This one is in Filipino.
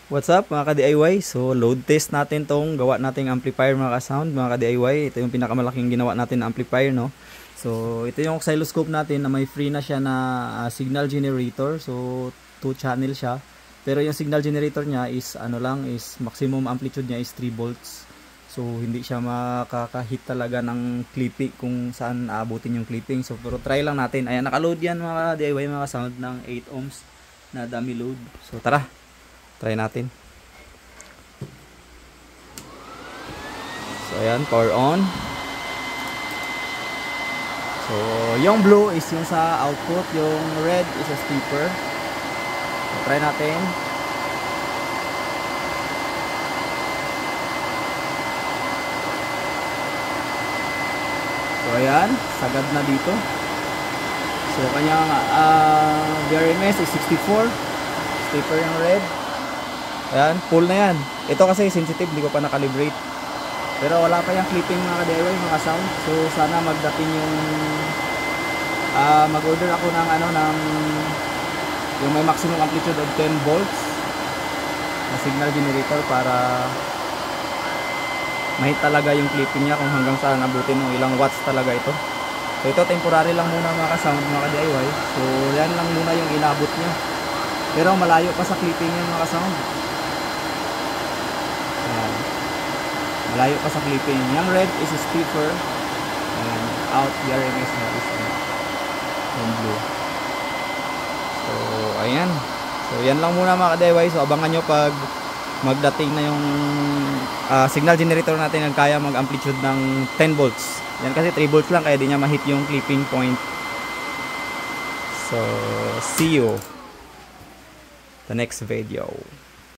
What's up mga ka-DIY? So load test natin tong gawa nating amplifier mga ka-sound mga ka-DIY. Ito yung pinakamalaking ginawa natin na amplifier, no? So ito yung oscilloscope natin na may free na siya na signal generator. So 2 channel siya. Pero yung signal generator niya is ano lang, is maximum amplitude niya is 3 volts. So hindi siya makaka-hit talaga ng clipping kung saan aabutin yung clipping. So pero try lang natin. Ayan, naka-load yan mga DIY mga sound ng 8 ohms na dummy load. So tara, try natin. So ayan, power on. So yung blue is yung sa output, yung red is a stepper. So try natin. So ayan, sagad na dito. So kanyang VRMS is 64. Stepper yung red. Ayan, full na yan. Ito kasi sensitive, hindi ko pa nakalibrate. Pero wala pa yung clipping mga ka-DIY, mga sound. So sana magdating yung mag-order ako ng yung may maximum amplitude of 10 volts na signal generator para mahit talaga yung clipping niya kung hanggang saan abutin ng ilang watts talaga ito. So ito temporary lang muna mga ka-sound, mga ka-DIY. So yan lang muna yung inabot niya. Pero malayo pa sa clipping niya mga ka-sound. Malayo pa sa clipping. Yung red is a stepper and out VRMS na is yung blue. So ayan. So yan lang muna mga ka-DIY. So abangan nyo pag magdating na yung signal generator natin ang kaya mag amplitude ng 10 volts. Yan kasi 3 volts lang kaya di niya ma-hit yung clipping point. So see you the next video.